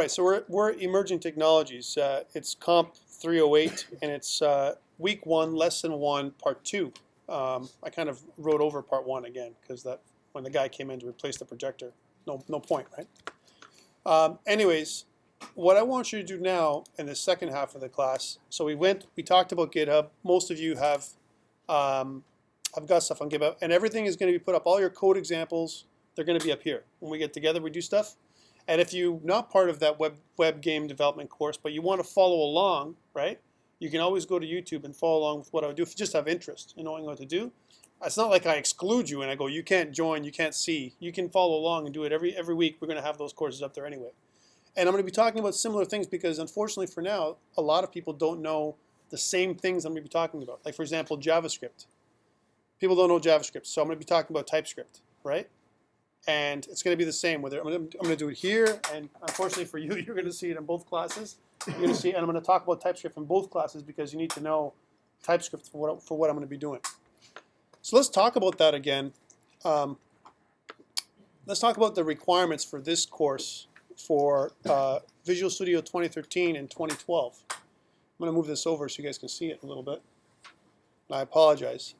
All right, so we're emerging technologies. It's COMP308, and it's week 1, lesson 1, part 2. I kind of wrote over part 1 again because that when the guy came in to replace the projector, no point, right? Anyways, what I want you to do now in the second half of the class. So we talked about GitHub. Most of you have. I've got stuff on GitHub, and everything is going to be put up. All your code examples, they're going to be up here. When we get together, we do stuff. And if you're not part of that web game development course, but you want to follow along, right? You can always go to YouTube and follow along with what I would do if you just have interest in knowing what to do. It's not like I exclude you and I go, you can't join, you can't see. You can follow along and do it every week. We're going to have those courses up there anyway. And I'm going to be talking about similar things because, unfortunately for now, a lot of people don't know the same things I'm going to be talking about. Like, for example, JavaScript. People don't know JavaScript, so I'm going to be talking about TypeScript, right? And it's going to be the same. Whether I'm going to do it here, and unfortunately for you, you're going to see it in both classes. You're going to see, and I'm going to talk about TypeScript in both classes because you need to know TypeScript for what I'm going to be doing. So let's talk about that again. Let's talk about the requirements for this course for Visual Studio 2013 and 2012. I'm going to move this over so you guys can see it a little bit. I apologize.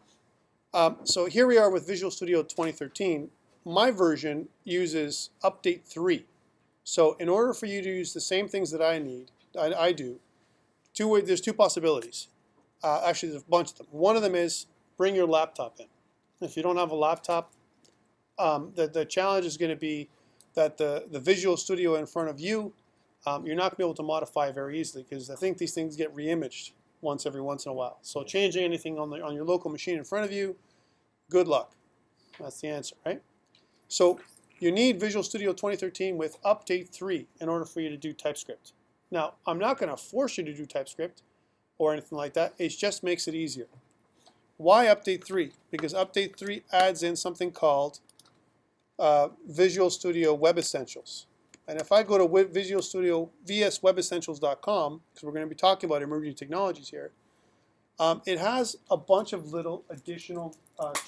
So here we are with Visual Studio 2013. My version uses update 3. So in order for you to use the same things that I do, there's two possibilities. Actually, there's a bunch of them. One of them is bring your laptop in. If you don't have a laptop, the challenge is going to be that the Visual Studio in front of you, you're not going to be able to modify very easily because I think these things get re-imaged every once in a while. So changing anything on your local machine in front of you, good luck. That's the answer, right? So you need Visual Studio 2013 with update 3 in order for you to do TypeScript. Now, I'm not going to force you to do TypeScript or anything like that. It just makes it easier. Why update 3? Because update 3 adds in something called Visual Studio Web Essentials. And if I go to Visual Studio vswebessentials.com, because we're going to be talking about emerging technologies here, it has a bunch of little additional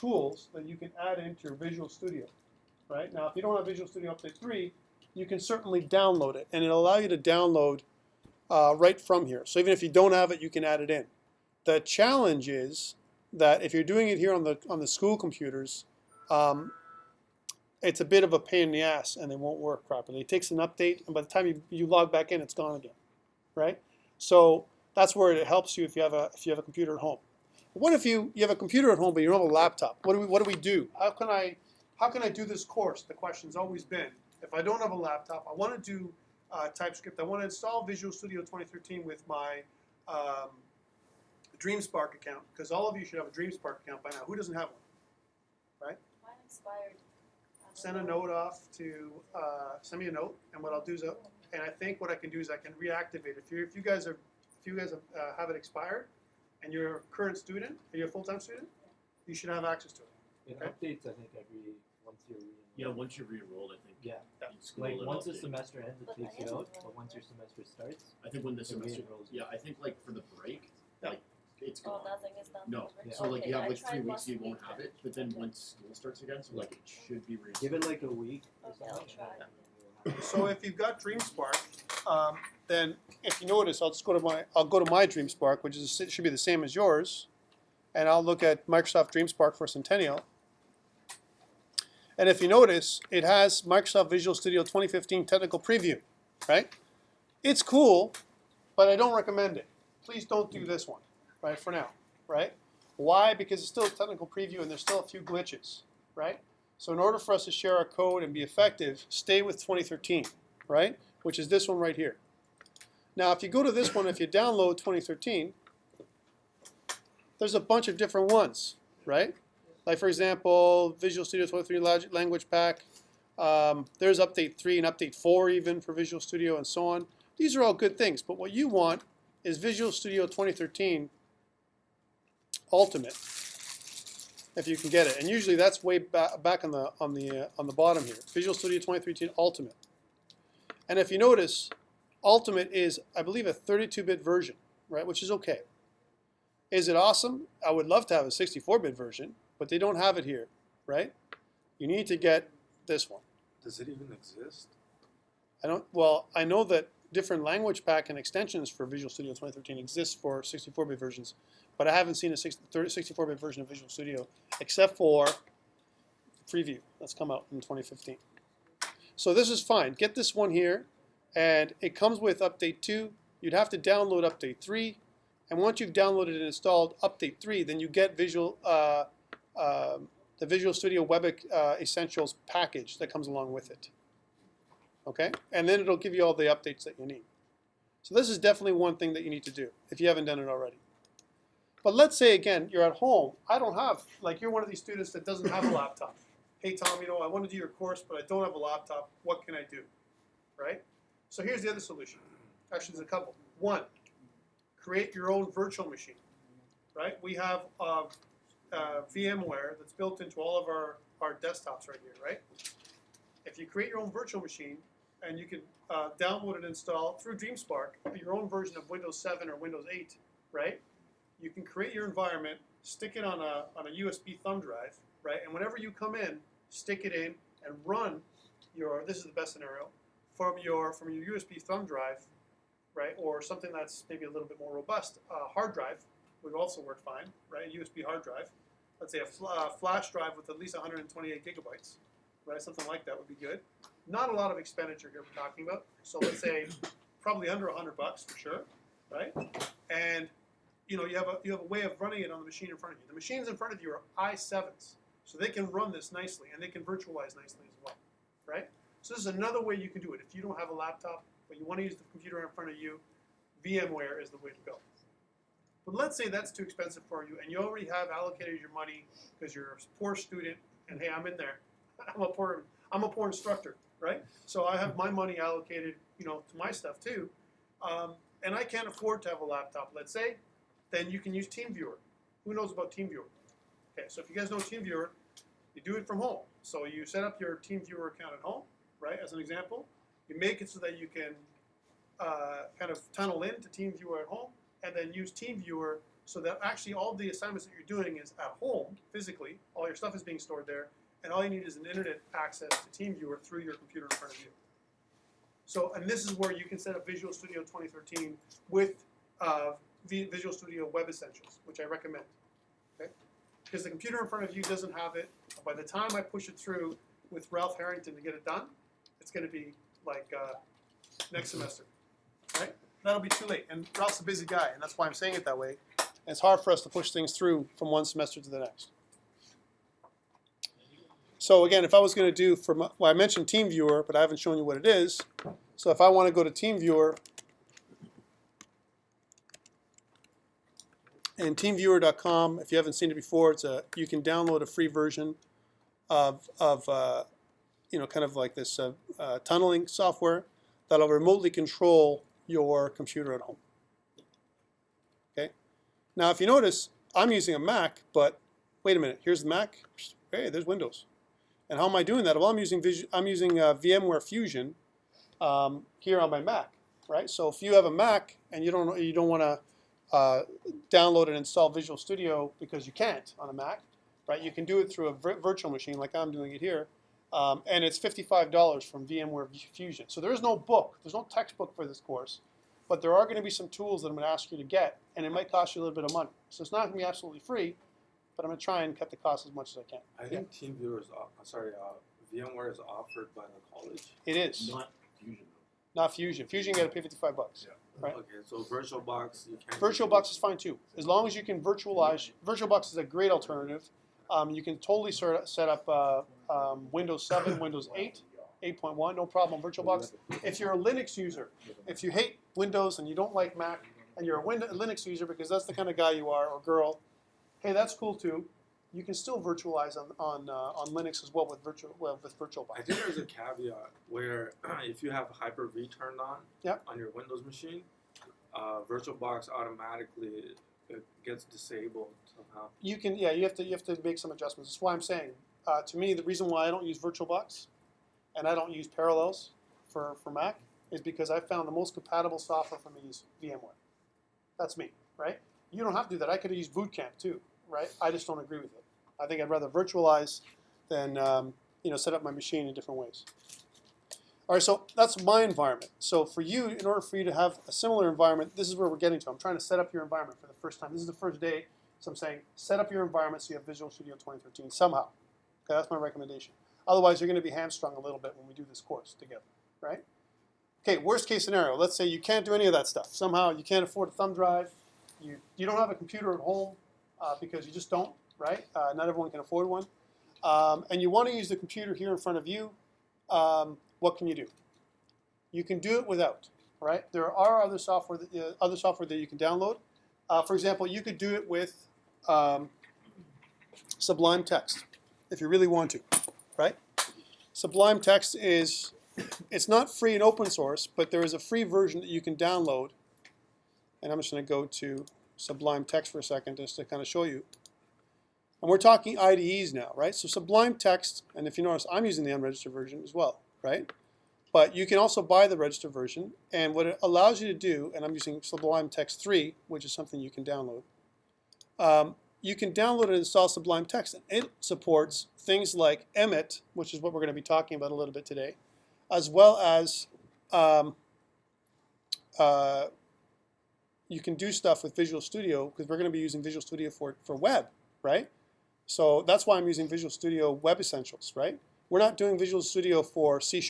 tools that you can add into your Visual Studio. Right? Now, if you don't have Visual Studio Update 3, you can certainly download it, and it'll allow you to download right from here. So even if you don't have it, you can add it in. The challenge is that if you're doing it here on the school computers, it's a bit of a pain in the ass, and it won't work properly. It takes an update, and by the time you log back in, it's gone again. Right? So that's where it helps you if you have a computer at home. What if you have a computer at home but you don't have a laptop? What do we do? How can I do this course? The question's always been, if I don't have a laptop, I want to do TypeScript, I want to install Visual Studio 2013 with my DreamSpark account, because all of you should have a DreamSpark account by now. Who doesn't have one? Right? Mine expired. Send a note off to, send me a note, and what I'll do is, and I think what I can do is I can reactivate it. If you guys have it expired, and you're a current student, are you a full-time student? You should have access to it. It Okay. updates, I think, once you're re-enrolled. Yeah, once you're re-enrolled, I think. Yeah. It's Like cool, once the it'll update. semester ends, it But takes I it am out. enrolled. But once your semester starts, I think when the it semester, re-enrolls. yeah, I think like for the break, Yeah. like it's Oh, gone. nothing is done. No, Yeah. so like you have I like 3 tried weeks last you won't week have and it, but then okay. once school starts again, so like it should be reinstated. give it like a week or Okay, I'll something. try. and then you'll have it. So if you've got DreamSpark, then if you notice, I'll go to my DreamSpark, which should be the same as yours, and I'll look at Microsoft DreamSpark for Centennial. And if you notice, it has Microsoft Visual Studio 2015 Technical Preview, right? It's cool, but I don't recommend it. Please don't do this one, right, for now, right? Why? Because it's still a technical preview and there's still a few glitches, right? So in order for us to share our code and be effective, stay with 2013, right? Which is this one right here. Now, if you go to this one, if you download 2013, there's a bunch of different ones, right? Like, for example, Visual Studio 2013 Language Pack. There's Update 3 and Update 4 even for Visual Studio and so on. These are all good things, but what you want is Visual Studio 2013 Ultimate, if you can get it. And usually that's way back on the bottom here. Visual Studio 2013 Ultimate. And if you notice, Ultimate is, I believe, a 32-bit version, right? Which is okay. Is it awesome? I would love to have a 64-bit version, but they don't have it here, right? You need to get this one. Does it even exist? I know that different language pack and extensions for Visual Studio 2013 exist for 64-bit versions, but I haven't seen a 64-bit version of Visual Studio except for preview that's come out in 2015. So this is fine. Get this one here, and it comes with update 2. You'd have to download update 3, and once you've downloaded and installed update 3, then you get the Visual Studio Web Essentials package that comes along with it. Okay, and then it'll give you all the updates that you need. So this is definitely one thing that you need to do if you haven't done it already. But let's say again you're at home. I don't have, like, you're one of these students that doesn't have a laptop. Hey Tom, I want to do your course, but I don't have a laptop. What can I do? Right? So here's the other solution. Actually, there's a couple. One, create your own virtual machine. Right? We have VMware that's built into all of our desktops right here. Right? If you create your own virtual machine, and you can download and install through DreamSpark your own version of Windows 7 or Windows 8, right? You can create your environment, stick it on a USB thumb drive, right? And whenever you come in, stick it in and run your, this is the best scenario, from your USB thumb drive, right? Or something that's maybe a little bit more robust, hard drive would also work fine, right? A USB hard drive. Let's say a flash drive with at least 128 gigabytes, right? Something like that would be good. Not a lot of expenditure here we're talking about. So let's say probably under $100 for sure, right? And you have a way of running it on the machine in front of you. The machines in front of you are i7s, so they can run this nicely and they can virtualize nicely as well, right? So this is another way you can do it. If you don't have a laptop but you want to use the computer in front of you, VMware is the way to go. But let's say that's too expensive for you and you already have allocated your money because you're a poor student and hey, I'm in there. I'm a poor instructor, right? So I have my money allocated, to my stuff too, and I can't afford to have a laptop. Let's say, then you can use Teamviewer. Who knows about Teamviewer? Okay, so if you guys know Teamviewer, you do it from home. So you set up your Teamviewer account at home, right? As an example, you make it so that you can kind of tunnel into Teamviewer at home, and then use Teamviewer so that actually all the assignments that you're doing is at home physically. All your stuff is being stored there. And all you need is an internet access to TeamViewer through your computer in front of you. So, and this is where you can set up Visual Studio 2013 with Visual Studio Web Essentials, which I recommend. Okay? Because the computer in front of you doesn't have it. By the time I push it through with Ralph Harrington to get it done, it's going to be like next semester. Right? That'll be too late. And Ralph's a busy guy, and that's why I'm saying it that way. And it's hard for us to push things through from one semester to the next. So again, if I was going to do, I mentioned TeamViewer, but I haven't shown you what it is. So if I want to go to TeamViewer, and TeamViewer.com, if you haven't seen it before, you can download a free version of kind of like this tunneling software that'll remotely control your computer at home. Okay. Now, if you notice, I'm using a Mac, but wait a minute. Here's the Mac. Hey, there's Windows. And how am I doing that? Well, I'm using VMware Fusion here on my Mac, right? So if you have a Mac and you don't want to download and install Visual Studio because you can't on a Mac, right? You can do it through a virtual machine like I'm doing it here, and it's $55 from VMware Fusion. So there is no book, there's no textbook for this course, but there are going to be some tools that I'm going to ask you to get, and it might cost you a little bit of money. So it's not going to be absolutely free, but I'm going to try and cut the cost as much as I can. I think TeamViewer is, VMware is offered by the college. It is. Not Fusion. Not Fusion. Fusion, you got to pay $55. Yeah. Right? Okay, so VirtualBox, you can. VirtualBox is fine too, as long as you can virtualize. VirtualBox is a great alternative. You can totally set up Windows 7, Windows 8, 8.1, no problem on VirtualBox. If you're a Linux user, if you hate Windows and you don't like Mac, and you're a Linux user because that's the kind of guy you are or girl, hey, that's cool too. You can still virtualize on Linux as well with VirtualBox. I think there's a caveat where if you have Hyper-V turned on on your Windows machine, VirtualBox automatically gets disabled somehow. You have to make some adjustments. That's why I'm saying, to me, the reason why I don't use VirtualBox and I don't use Parallels for Mac is because I found the most compatible software for me is VMware. That's me, right? You don't have to do that. I could have used Boot Camp too, right? I just don't agree with it. I think I'd rather virtualize than set up my machine in different ways. All right, so that's my environment. So for you, in order for you to have a similar environment, this is where we're getting to. I'm trying to set up your environment for the first time. This is the first day, so I'm saying set up your environment so you have Visual Studio 2013 somehow. Okay, that's my recommendation. Otherwise, you're going to be hamstrung a little bit when we do this course together, right? Okay, worst case scenario. Let's say you can't do any of that stuff. Somehow you can't afford a thumb drive. You don't have a computer at home because you just don't, right? Not everyone can afford one. And you want to use the computer here in front of you. What can you do? You can do it without, right? There are other software that you can download. For example, you could do it with Sublime Text if you really want to, right? Sublime Text it's not free and open source, but there is a free version that you can download. And I'm just going to go to Sublime Text for a second just to kind of show you. And we're talking IDEs now, right? So Sublime Text, and if you notice, I'm using the unregistered version as well, right? But you can also buy the registered version. And what it allows you to do, and I'm using Sublime Text 3, which is something you can download. You can download and install Sublime Text. And it supports things like Emmett, which is what we're going to be talking about a little bit today, as well as you can do stuff with Visual Studio because we're going to be using Visual Studio for web, right? So that's why I'm using Visual Studio Web Essentials, right? We're not doing Visual Studio for C#,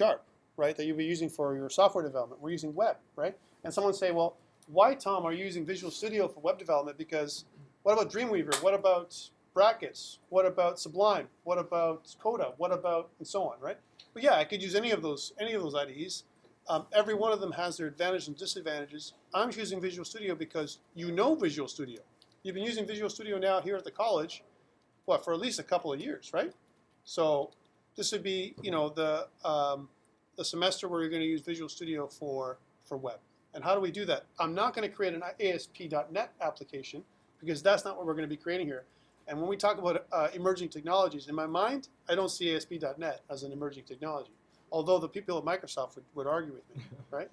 right, that you'll be using for your software development. We're using web, right? And someone say, well, why, Tom, are you using Visual Studio for web development? Because what about Dreamweaver? What about Brackets? What about Sublime? What about Coda? What about, and so on, right? But yeah, I could use any of those IDEs. Every one of them has their advantages and disadvantages. I'm choosing Visual Studio because you know Visual Studio. You've been using Visual Studio now here at the college, what, for at least a couple of years, right? So this would be, you know, the semester where you're going to use Visual Studio for web. And how do we do that? I'm not going to create an ASP.NET application because that's not what we're going to be creating here. And when we talk about emerging technologies, in my mind, I don't see ASP.NET as an emerging technology, although the people at Microsoft would argue with me, right?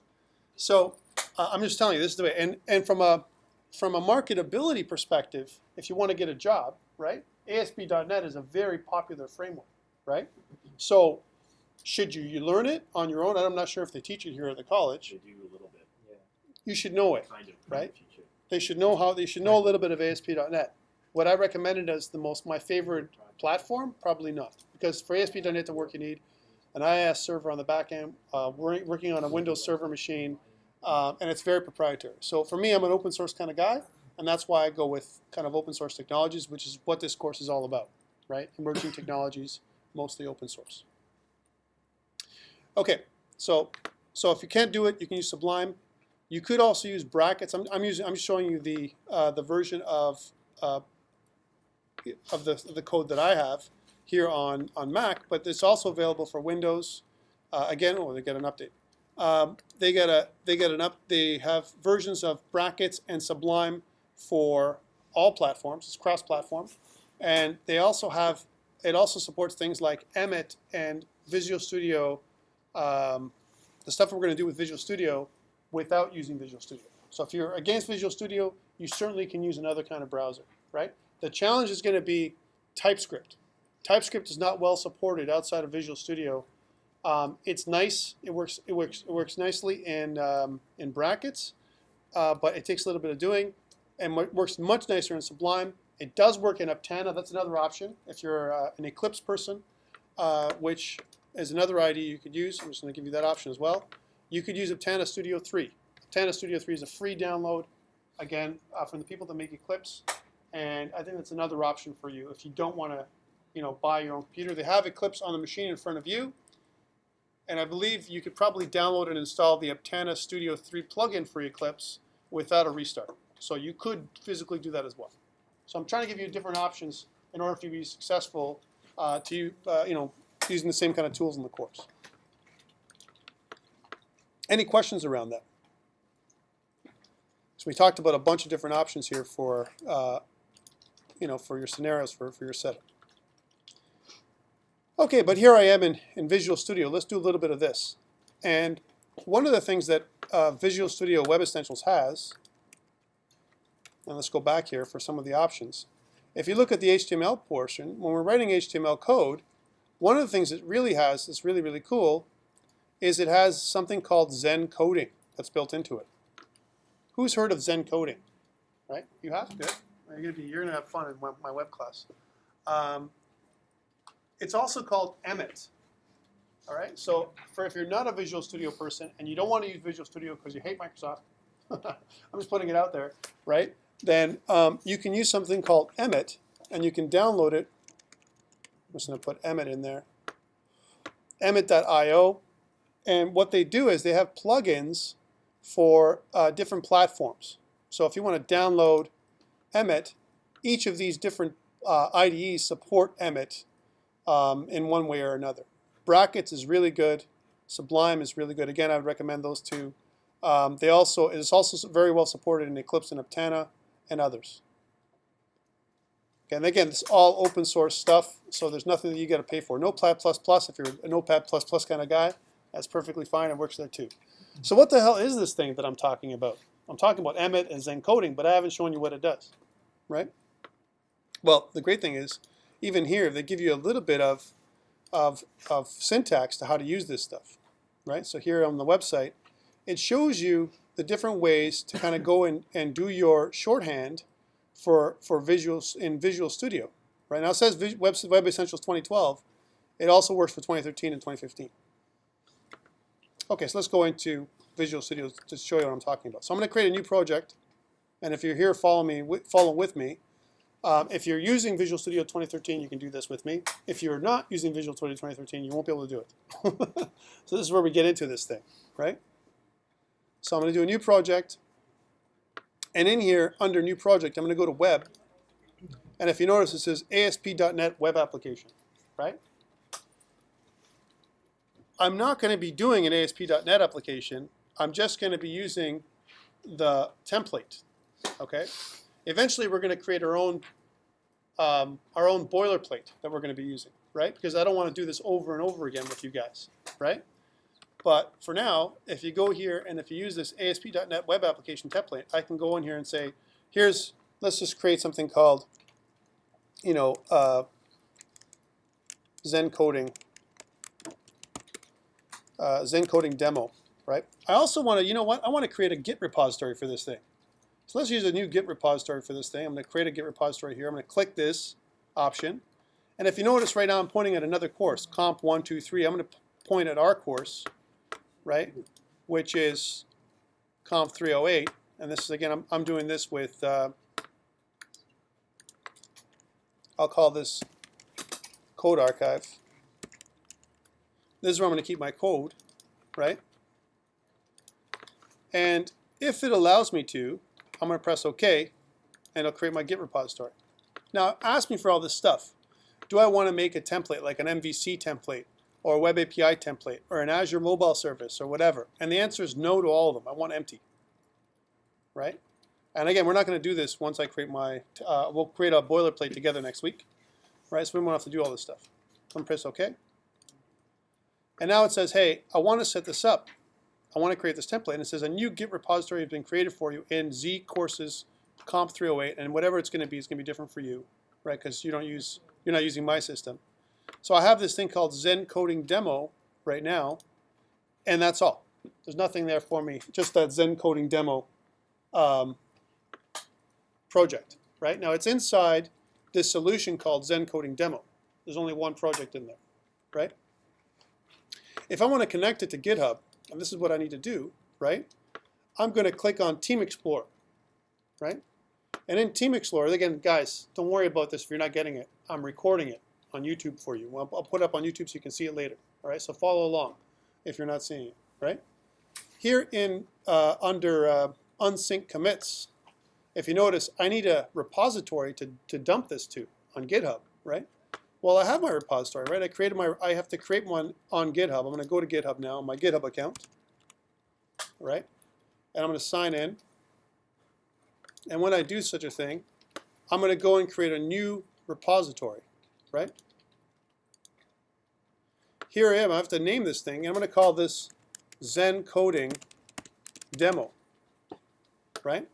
So I'm just telling you, this is the way. And from a marketability perspective, if you want to get a job, right, ASP.NET is a very popular framework, right? So should you learn it on your own? I'm not sure if they teach it here at the college. They do a little bit. Yeah. You should know it, Kind of. right? Teach it. They should know a little bit of ASP.NET. What I recommended as my favorite platform, probably not. Because for ASP.NET to work, you need an IIS server on the back end, working on a Windows Server machine, and it's very proprietary. So for me, I'm an open source kind of guy, and that's why I go with kind of open source technologies, which is what this course is all about, right? Emerging technologies, mostly open source. Okay, so if you can't do it, you can use Sublime. You could also use Brackets. I'm showing you the version of the code that I have here on Mac, but it's also available for Windows. Again, they get an update. They have versions of Brackets and Sublime for all platforms. It's cross-platform, and it also supports things like Emmett and Visual Studio. The stuff we're going to do with Visual Studio without using Visual Studio. So if you're against Visual Studio, you certainly can use another kind of browser, right? The challenge is going to be TypeScript. TypeScript is not well supported outside of Visual Studio. It's nice. It works nicely in Brackets, but it takes a little bit of doing, and works much nicer in Sublime. It does work in Aptana. That's another option if you're an Eclipse person, which is another IDE you could use. I'm just going to give you that option as well. You could use Aptana Studio 3. Aptana Studio 3 is a free download, again, from the people that make Eclipse. And I think that's another option for you if you don't want to, buy your own computer. They have Eclipse on the machine in front of you. And I believe you could probably download and install the Aptana Studio 3 plugin for Eclipse without a restart. So you could physically do that as well. So I'm trying to give you different options in order for you to be successful using the same kind of tools in the course. Any questions around that? So we talked about a bunch of different options here for, for your scenarios, for your setup. Okay, but here I am in Visual Studio. Let's do a little bit of this. And one of the things that Visual Studio Web Essentials has, and let's go back here for some of the options. If you look at the HTML portion, when we're writing HTML code, one of the things it really has that's really, really cool is it has something called Zen coding that's built into it. Who's heard of Zen coding? Right? You have? Good. You're gonna have fun in my web class. It's also called Emmett. All right. So if you're not a Visual Studio person and you don't want to use Visual Studio because you hate Microsoft, I'm just putting it out there, right? Then you can use something called Emmett, and you can download it. I'm just going to put Emmett in there. Emmett.io. And what they do is they have plugins for different platforms. So if you want to download Emmett, each of these different IDEs support Emmett in one way or another. Brackets is really good. Sublime is really good. Again, I would recommend those two. It's also very well supported in Eclipse and Aptana and others. Okay, and again, it's all open source stuff, so there's nothing that you got to pay for. Notepad++, if you're a Notepad++ kind of guy, that's perfectly fine. It works there too. So what the hell is this thing that I'm talking about? I'm talking about Emmett and Zen coding, but I haven't shown you what it does, right? Well, the great thing is, even here, they give you a little bit of syntax to how to use this stuff, right? So here on the website, it shows you the different ways to kind of go and do your shorthand for visuals in Visual Studio. Right now it says Web Essentials 2012. It also works for 2013 and 2015. Okay, so let's go into Visual Studio to show you what I'm talking about. So I'm going to create a new project, and if you're here, follow with me. If you're using Visual Studio 2013, you can do this with me. If you're not using Visual Studio 2013, you won't be able to do it. So this is where we get into this thing, right? So I'm going to do a new project. And in here, under New Project, I'm going to go to Web. And if you notice, it says ASP.NET Web Application, right? I'm not going to be doing an ASP.NET application. I'm just going to be using the template, okay? Eventually, we're going to create our own boilerplate that we're going to be using, right? Because I don't want to do this over and over again with you guys, right? But for now, if you go here and if you use this ASP.NET Web Application template, I can go in here and say, let's just create something called, Zen coding demo, right? I also want to, I want to create a Git repository for this thing. So let's use a new Git repository for this thing. I'm going to create a Git repository here. I'm going to click this option. And if you notice right now, I'm pointing at another course, COMP308. I'm going to point at our course, right, which is COMP308. And this is, again, I'm doing this with, I'll call this code archive. This is where I'm going to keep my code, right? And if it allows me to, I'm going to press OK, and it'll create my Git repository. Now, ask me for all this stuff. Do I want to make a template, like an MVC template, or a Web API template, or an Azure mobile service, or whatever? And the answer is no to all of them. I want empty, right? And again, we're not going to do this once I create my, we'll create a boilerplate together next week, right? So we won't have to do all this stuff. I'm going to press OK. And now it says, hey, I want to set this up. I want to create this template. And it says a new Git repository has been created for you in Z courses COMP308. And whatever it's going to be different for you, right? Because you're not using my system. So I have this thing called Zen coding demo right now. And that's all. There's nothing there for me. Just that Zen coding demo project, right? Now it's inside this solution called Zen coding demo. There's only one project in there, right? If I want to connect it to GitHub, and this is what I need to do, right? I'm going to click on Team Explorer, right? And in Team Explorer, again, guys, don't worry about this if you're not getting it. I'm recording it on YouTube for you. I'll put it up on YouTube so you can see it later, all right? So follow along if you're not seeing it, right? Here in under unsync commits, if you notice, I need a repository to dump this to on GitHub, right? Well, I have my repository, right? I have to create one on GitHub. I'm going to go to GitHub now, my GitHub account, right? And I'm going to sign in. And when I do such a thing, I'm going to go and create a new repository, right? Here I am. I have to name this thing. I'm going to call this Zen coding demo, right?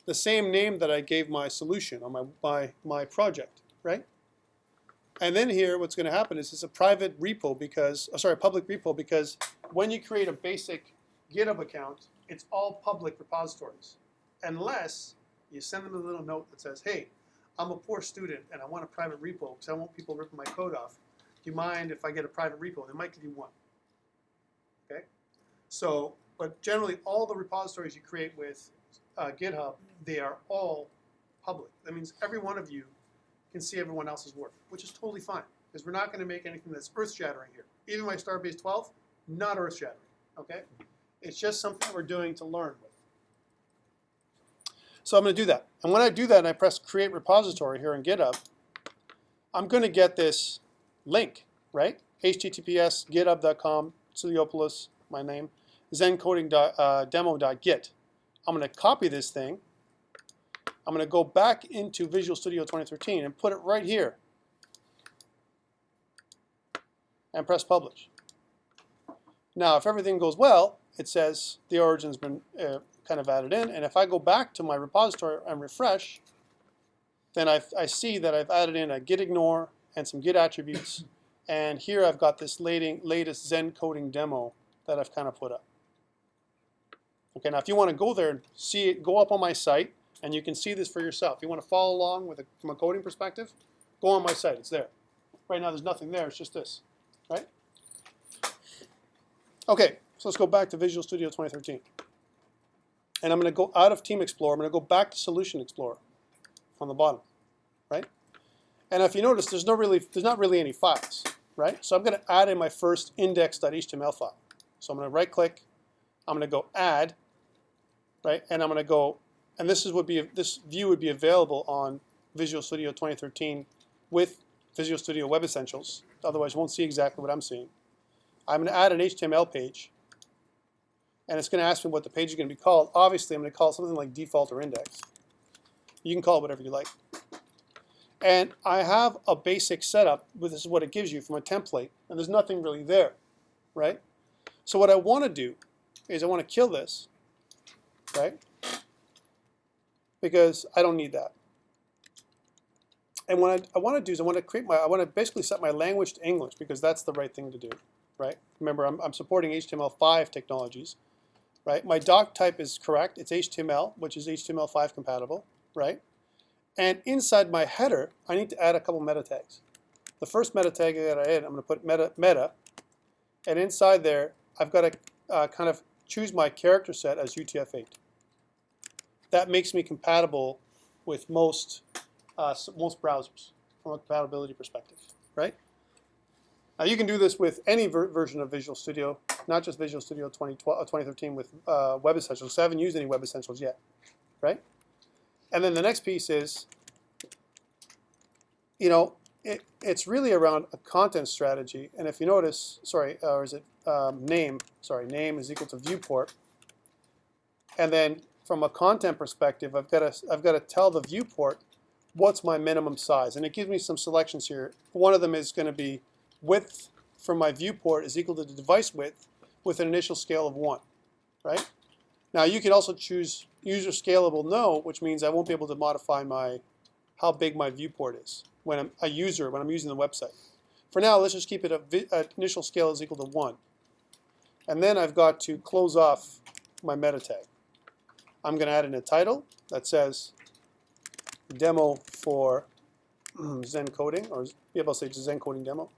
The same name that I gave my solution on my project, right? And then here, what's going to happen is it's a private repo because, public repo because when you create a basic GitHub account, it's all public repositories, unless you send them a little note that says, hey, I'm a poor student and I want a private repo because I want people ripping my code off. Do you mind if I get a private repo? They might give you one. Okay? So, but generally all the repositories you create with GitHub, they are all public. That means every one of you can see everyone else's work, which is totally fine because we're not going to make anything that's earth-shattering here. Even my Starbase 12, not earth-shattering. Okay? It's just something we're doing to learn with. So I'm going to do that. And when I do that and I press Create Repository here in GitHub, I'm going to get this link, right? https github.com, Tsiliopoulos, my name, zencoding.demo.git. I'm going to copy this thing. I'm going to go back into Visual Studio 2013 and put it right here. And press Publish. Now, if everything goes well, it says the origin's been kind of added in, and if I go back to my repository and refresh, then I see that I've added in a git ignore and some git attributes, and here I've got this latest Zen coding demo that I've kind of put up. Okay, now if you want to go there and see it, go up on my site, and you can see this for yourself. If you want to follow along with from a coding perspective, go on my site. It's there. Right now there's nothing there. It's just this, right? Okay, so let's go back to Visual Studio 2013. And I'm going to go out of Team Explorer. I'm going to go back to Solution Explorer on the bottom, right? And if you notice, there's not really any files, right? So I'm going to add in my first index.html file. So I'm going to right-click. I'm going to go Add, right? And I'm going to go, and this view would be available on Visual Studio 2013 with Visual Studio Web Essentials. Otherwise, you won't see exactly what I'm seeing. I'm going to add an HTML page. And it's going to ask me what the page is going to be called. Obviously, I'm going to call it something like default or index. You can call it whatever you like. And I have a basic setup. This is what it gives you from a template. And there's nothing really there, right? So what I want to do is I want to kill this, right? Because I don't need that. And what I want to do is I want to basically set my language to English because that's the right thing to do, right? Remember, I'm supporting HTML5 technologies. Right? My doc type is correct. It's HTML, which is HTML5 compatible, right? And inside my header, I need to add a couple meta tags. The first meta tag that I add, I'm going to put meta, and inside there, I've got to kind of choose my character set as UTF-8. That makes me compatible with most browsers from a compatibility perspective, right? Now you can do this with any version of Visual Studio, not just Visual Studio 2013 with Web Essentials. So I haven't used any Web Essentials yet, right? And then the next piece is, you know, it's really around a content strategy. And if you notice, or is it name? Sorry, name is equal to viewport. And then from a content perspective, I've got to tell the viewport what's my minimum size, and it gives me some selections here. One of them is going to be width from my viewport is equal to the device width with an initial scale of 1, right? Now you can also choose user scalable no, which means I won't be able to modify how big my viewport is when I'm using the website. For now, let's just keep it initial scale is equal to 1. And then I've got to close off my meta tag. I'm going to add in a title that says demo for Zen coding, or maybe I'll say Zen coding demo.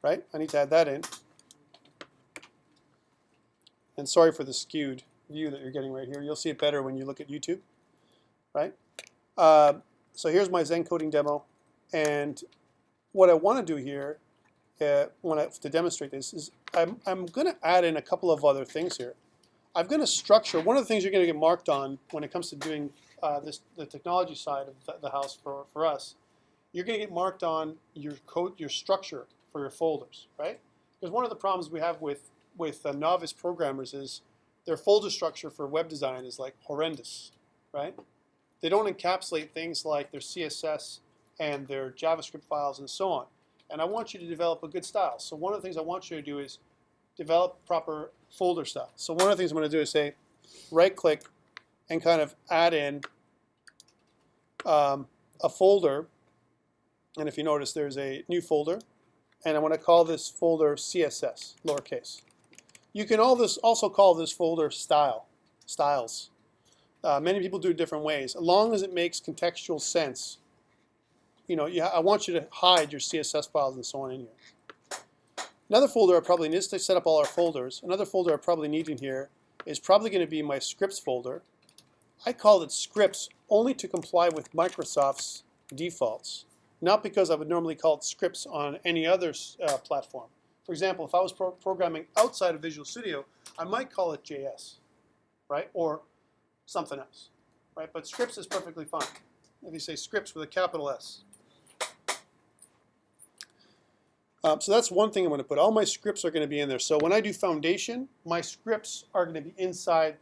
Right? I need to add that in. And sorry for the skewed view that you're getting right here. You'll see it better when you look at YouTube. Right? So here's my Zen coding demo. And what I want to do here to demonstrate this is I'm going to add in a couple of other things here. I'm going to structure, one of the things you're going to get marked on when it comes to doing the technology side of the house for us, you're going to get marked on your code, your structure for your folders, right? Because one of the problems we have with novice programmers is their folder structure for web design is like horrendous, right? They don't encapsulate things like their CSS and their JavaScript files and so on. And I want you to develop a good style. So one of the things I want you to do is develop proper folder style. So one of the things I'm going to do is say right-click and kind of add in a folder. And if you notice, there's a new folder. and I'm going to call this folder CSS, lowercase. You can also call this folder styles. Many people do it different ways. As long as it makes contextual sense, I want you to hide your CSS files and so on in here. Another folder I probably need, just to set up all our folders, another folder I probably need in here is probably going to be my scripts folder. I call it scripts only to comply with Microsoft's defaults, not because I would normally call it scripts on any other platform. For example, if I was programming outside of Visual Studio, I might call it JS, right, or something else, right? But scripts is perfectly fine. If you say scripts with a capital S. So that's one thing I'm going to put. All my scripts are going to be in there. So when I do Foundation, my scripts are going to be inside.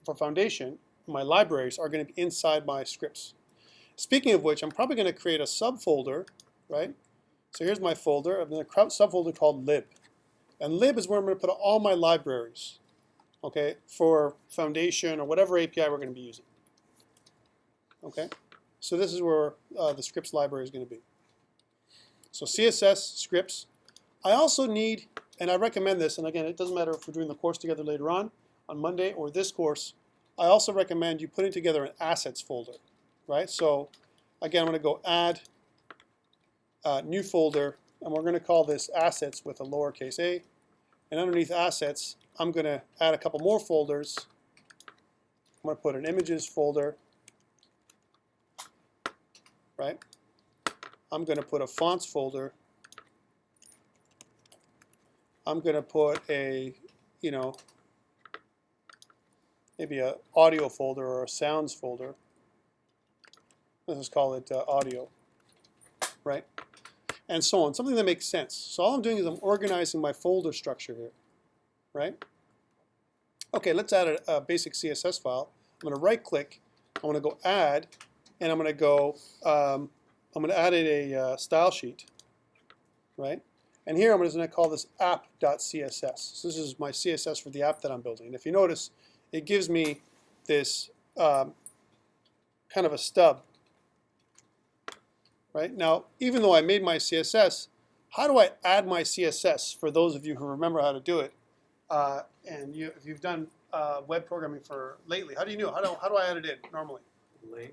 For Foundation, my libraries are going to be inside my scripts. Speaking of which, I'm probably going to create a subfolder, right? So here's my folder. I'm going to create a subfolder called lib. And lib is where I'm going to put all my libraries, okay, for Foundation or whatever API we're going to be using. Okay? So this is where the scripts library is going to be. So CSS, scripts. I also need, and I recommend this, and again, it doesn't matter if we're doing the course together later on Monday, or this course, I also recommend you putting together an assets folder, right? So again, I'm going to go add new folder, and we're going to call this assets with a lowercase a. And underneath assets, I'm going to add a couple more folders. I'm going to put an images folder, right? I'm going to put a fonts folder. I'm going to put a, maybe a audio folder or a sounds folder. Let's just call it audio, right? And so on, something that makes sense. So all I'm doing is I'm organizing my folder structure here, right? Okay, let's add a basic CSS file. I'm going to right click, I'm going to go add, and I'm going to go, I'm going to add a style sheet, right? And here I'm just going to call this app.css. So this is my CSS for the app that I'm building. And if you notice, it gives me this kind of a stub, right? Now, even though I made my CSS, how do I add my CSS for those of you who remember how to do it? And if you've done web programming for lately, how do you know? How do I add it in normally? Link.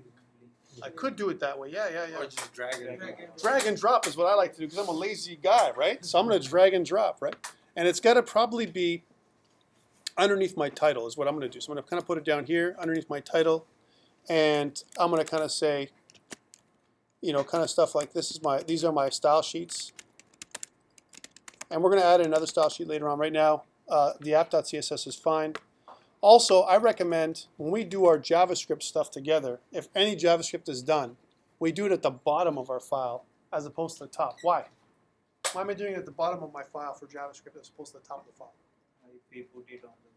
I could do it that way. Yeah. Or just drag it. Drag and drop is what I like to do because I'm a lazy guy, right? So I'm going to drag and drop, right? And it's got to probably be underneath my title is what I'm going to do. So I'm going to kind of put it down here underneath my title, and I'm going to kind of say, kind of stuff like these are my style sheets, and we're going to add another style sheet later on. Right now, the app.css is fine. Also, I recommend when we do our JavaScript stuff together, if any JavaScript is done, we do it at the bottom of our file as opposed to the top. Why? Why am I doing it at the bottom of my file for JavaScript as opposed to the top of the file? If we put it on the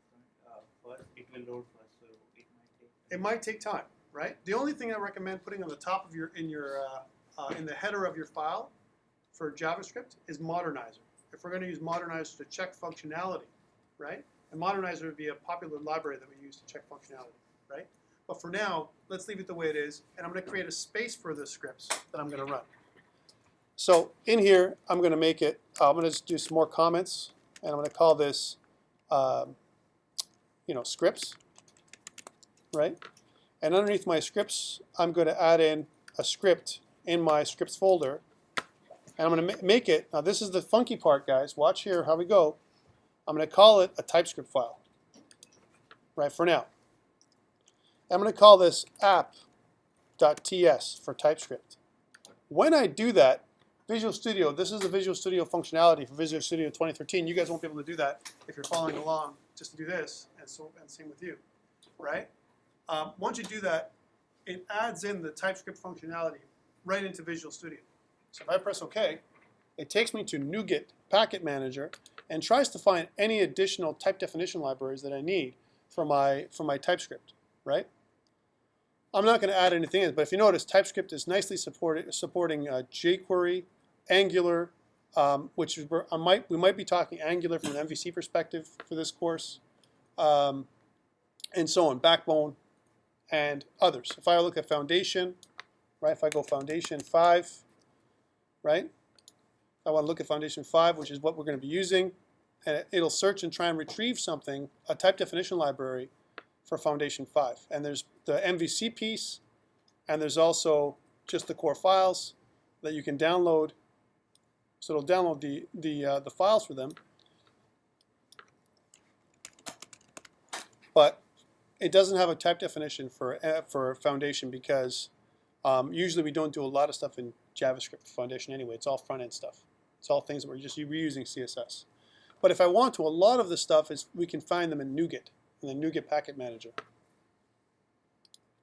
front first, it will load first, so it might take. It might take time, right? The only thing I recommend putting on the top of in the header of your file for JavaScript is Modernizer. If we're going to use Modernizer to check functionality, right? And Modernizer would be a popular library that we use to check functionality, right? But for now, let's leave it the way it is, and I'm going to create a space for the scripts that I'm going to run. So in here, I'm going to make it, I'm going to just do some more comments, and I'm going to call this, scripts, right? And underneath my scripts, I'm going to add in a script in my scripts folder, and I'm going to make it, now this is the funky part, guys. Watch here how we go. I'm going to call it a TypeScript file, right, for now. I'm going to call this app.ts for TypeScript. When I do that, Visual Studio, this is the Visual Studio functionality for Visual Studio 2013. You guys won't be able to do that if you're following along, just to do this, and same with you, right? Once you do that, it adds in the TypeScript functionality right into Visual Studio. So if I press OK, it takes me to NuGet Packet Manager and tries to find any additional type definition libraries that I need for my TypeScript, right? I'm not going to add anything in, but if you notice, TypeScript is nicely supporting jQuery, Angular, which is we might be talking Angular from an MVC perspective for this course, and so on, Backbone, and others. If I look at Foundation, right? If I go Foundation 5, right? I want to look at Foundation 5, which is what we're going to be using, and it'll search and try and retrieve something, a type definition library for Foundation 5. And there's the MVC piece, and there's also just the core files that you can download. So it'll download the files for them. But it doesn't have a type definition for Foundation because usually we don't do a lot of stuff in JavaScript for Foundation anyway. It's all front-end stuff. It's all things that we're just reusing CSS. But if I want to, a lot of the stuff is we can find them in NuGet, in the NuGet packet manager.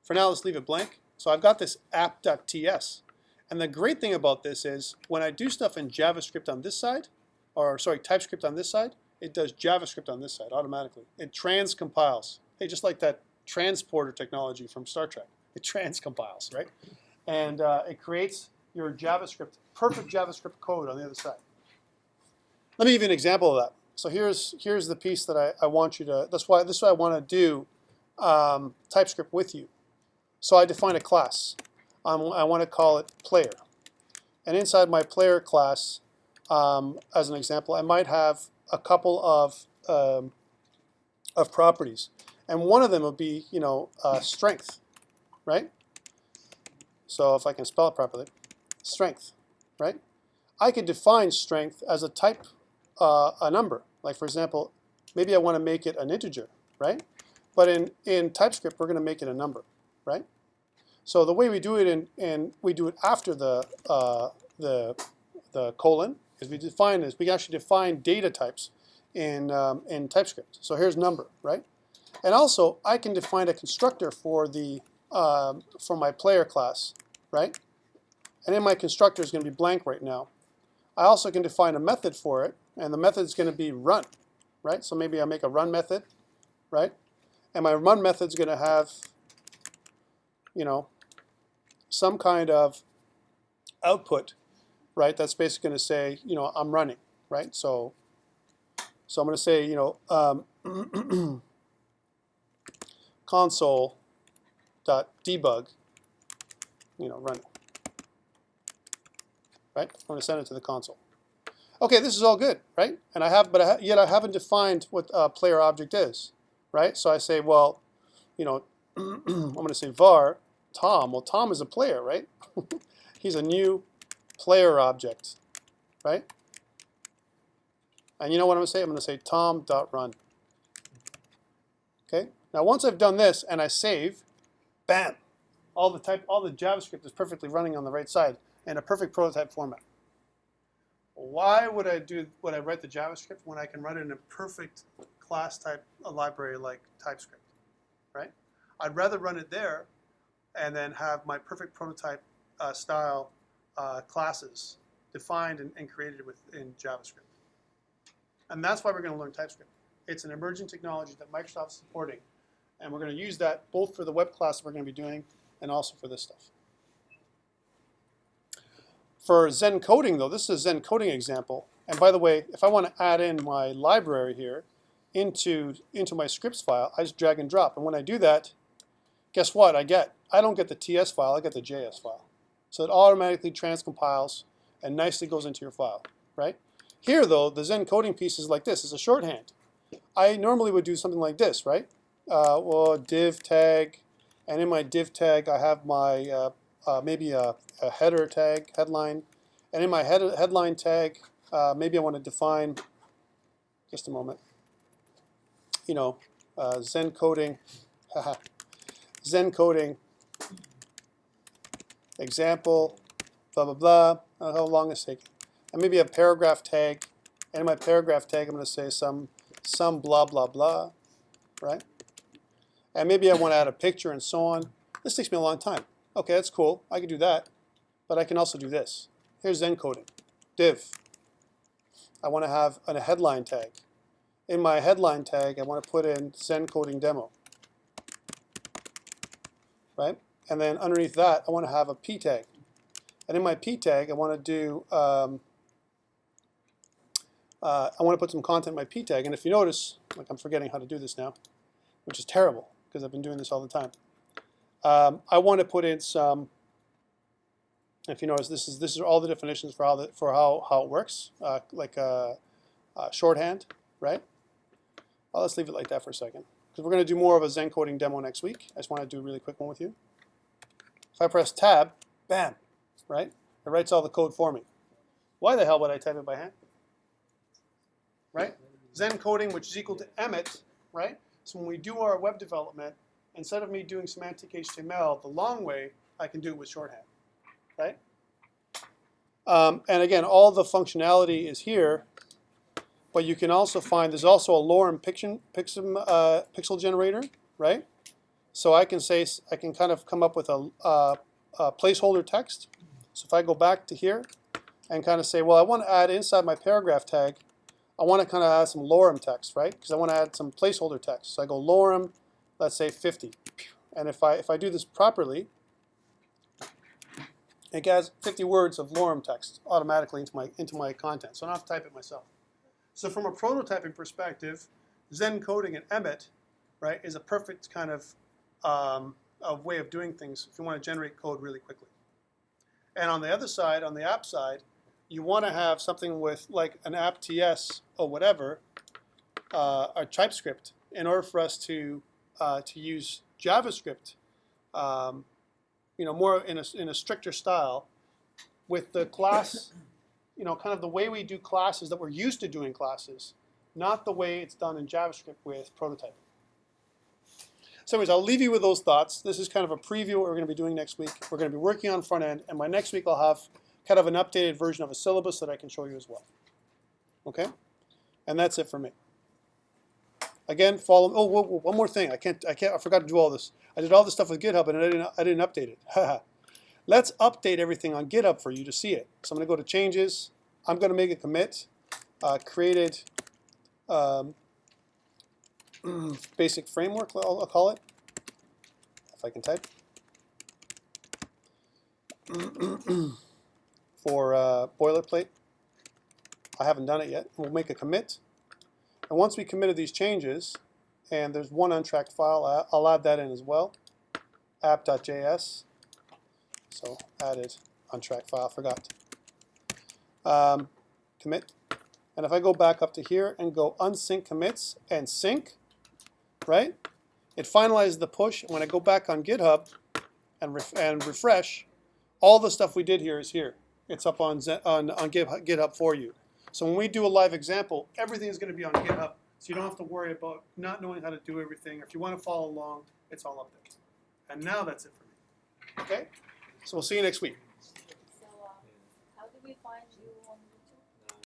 For now, let's leave it blank. So I've got this app.ts. And the great thing about this is when I do stuff in JavaScript on this side, or sorry, TypeScript on this side, it does JavaScript on this side automatically. It transcompiles. Hey, just like that transporter technology from Star Trek. It transcompiles, right? And it creates your JavaScript, perfect JavaScript code on the other side. Let me give you an example of that. So here's the piece that I want you to, this is why I want to do TypeScript with you. So I define a class. I want to call it player. And inside my player class, as an example, I might have a couple of properties. And one of them would be, strength, right? So if I can spell it properly, strength, right? I could define strength as a type, a number. Like for example, maybe I want to make it an integer, right? But in TypeScript, we're going to make it a number, right? So the way we do it we do it after the colon is we can actually define data types in TypeScript. So here's number, right? And also I can define a constructor for my player class, right? And in my constructor is going to be blank right now. I also can define a method for it, and the method is going to be run, right? So maybe I make a run method, right? And my run method is going to have, some kind of output, right? That's basically going to say, I'm running, right? So I'm going to say, console.debug, running. Right? I'm going to send it to the console. Okay, this is all good, right? And yet I haven't defined what a player object is, right? So I say, well, I'm going to say var Tom. Well, Tom is a player, right? He's a new player object, right? And you know what I'm going to say? I'm going to say tom.run. Okay. Now once I've done this and I save, bam, all the JavaScript is perfectly running on the right side in a perfect prototype format. Why would I write the JavaScript when I can run it in a perfect class type library like TypeScript, right? I'd rather run it there and then have my perfect prototype style classes defined and created in JavaScript. And that's why we're going to learn TypeScript. It's an emerging technology that Microsoft's supporting, and we're going to use that both for the web class that we're going to be doing and also for this stuff. For Zen coding, though, this is a Zen coding example. And by the way, if I want to add in my library here into my scripts file, I just drag and drop. And when I do that, guess what I get? I don't get the TS file, I get the JS file. So it automatically transcompiles and nicely goes into your file, right? Here, though, the Zen coding piece is like this. It's a shorthand. I normally would do something like this, right? Well, div tag, and in my div tag, I have my maybe a header tag, headline, and in my headline tag, maybe I want to define, just a moment, Zen coding, Zen coding, example, blah, blah, blah. I don't know how long it's taking. And maybe a paragraph tag, and in my paragraph tag, I'm going to say some blah, blah, blah, right? And maybe I want to add a picture and so on. This takes me a long time. Okay, that's cool. I can do that. But I can also do this. Here's Zen coding. Div. I want to have a headline tag. In my headline tag, I want to put in Zen coding demo. Right? And then underneath that, I want to have a p tag. And in my p tag, I want to do, I want to put some content in my p tag. And if you notice, like I'm forgetting how to do this now, which is terrible because I've been doing this all the time. I want to put in some If you notice, this is all the definitions for how it works, like shorthand, right? Well, let's leave it like that for a second, because we're going to do more of a Zen coding demo next week. I just want to do a really quick one with you. If I press tab, bam, right? It writes all the code for me. Why the hell would I type it by hand? Right? Zen coding, which is equal to Emmett, right? So when we do our web development, instead of me doing semantic HTML the long way, I can do it with shorthand, right? And again, all the functionality is here, but you can also find there's also a lorem pixel generator, right? So I can kind of come up with a placeholder text. So if I go back to here and kind of say, well, I want to add inside my paragraph tag, I want to kind of add some lorem text, right? Because I want to add some placeholder text. So I go lorem, let's say 50. And if I do this properly, it adds 50 words of lorem text automatically into my content. So I don't have to type it myself. So from a prototyping perspective, Zen coding and Emmett, right, is a perfect kind of way of doing things if you want to generate code really quickly. And on the other side, on the app side, you want to have something with like an app TS or whatever, or TypeScript, in order for us to use JavaScript, more in a stricter style, with the class, kind of the way we do classes that we're used to doing classes, not the way it's done in JavaScript with prototyping. So anyways, I'll leave you with those thoughts. This is kind of a preview of what we're going to be doing next week. We're going to be working on front end, and by next week I'll have kind of an updated version of a syllabus that I can show you as well. Okay? And that's it for me. Again, follow. Oh, whoa, one more thing. I forgot to do all this. I did all this stuff with GitHub, and I didn't update it. Let's update everything on GitHub for you to see it. So I'm going to go to changes. I'm going to make a commit. Created basic framework, I'll call it, if I can type. For boilerplate. I haven't done it yet. We'll make a commit. And once we committed these changes, and there's one untracked file, I'll add that in as well. app.js. So added untracked file, forgot. Commit. And if I go back up to here and go unsync commits and sync, right? It finalizes the push. And when I go back on GitHub and refresh, all the stuff we did here is here. It's up on GitHub for you. So when we do a live example, everything is going to be on GitHub, so you don't have to worry about not knowing how to do everything. Or if you want to follow along, it's all up there. And now that's it for me. Okay? So we'll see you next week. So how do we find